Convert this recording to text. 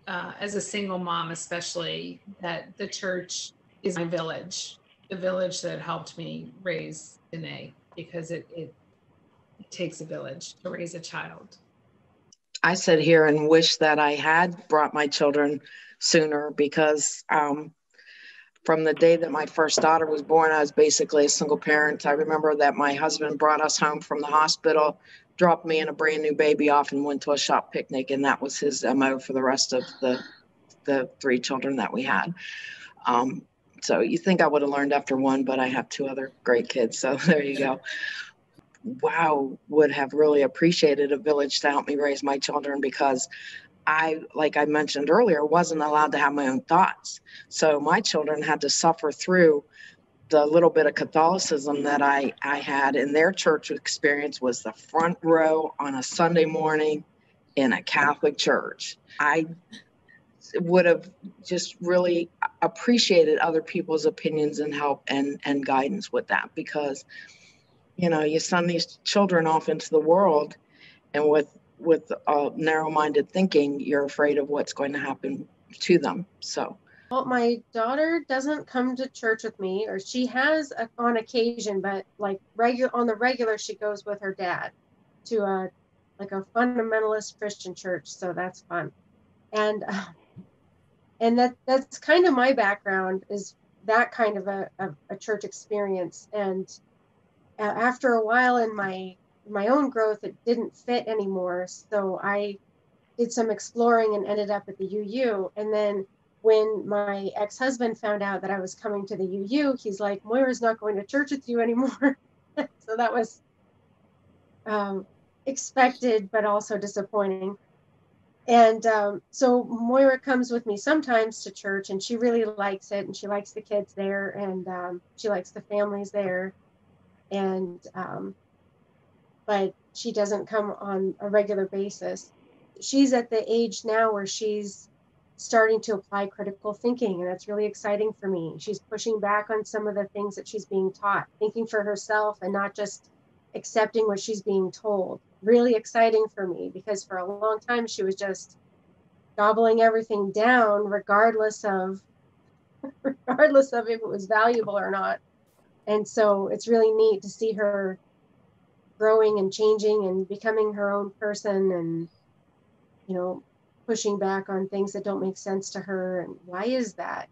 as a single mom, especially, that the church is my village, the village that helped me raise Danae, because it takes a village to raise a child. I sit here and wish that I had brought my children sooner because from the day that my first daughter was born, I was basically a single parent. I remember that my husband brought us home from the hospital, dropped me and a brand new baby off, and went to a shop picnic, and that was his MO for the rest of the three children that we had. Um, so you think I would have learned after one, but I have two other great kids. So there you go. Wow, would have really appreciated a village to help me raise my children because like I mentioned earlier, wasn't allowed to have my own thoughts. So my children had to suffer through the little bit of Catholicism that I had, and their church experience was the front row on a Sunday morning in a Catholic church. I would have just really appreciated other people's opinions and help and guidance with that because you send these children off into the world, and with narrow-minded thinking, you're afraid of what's going to happen to them. So well, my daughter doesn't come to church with me, or she has on occasion, but like on the regular, she goes with her dad to a like a fundamentalist Christian church. So that's fun. And that's kind of my background, is that kind of a church experience. And after a while in my own growth, it didn't fit anymore. So I did some exploring and ended up at the UU. And then when my ex-husband found out that I was coming to the UU, he's like, Moira's not going to church with you anymore. So that was expected, but also disappointing. And so Moira comes with me sometimes to church, and she really likes it, and she likes the kids there, and she likes the families there. And but she doesn't come on a regular basis. She's at the age now where she's starting to apply critical thinking, and that's really exciting for me. She's pushing back on some of the things that she's being taught, thinking for herself and not just accepting what she's being told. Really exciting for me, because for a long time she was just gobbling everything down regardless of if it was valuable or not. And so it's really neat to see her growing and changing and becoming her own person, and pushing back on things that don't make sense to her. And why is that?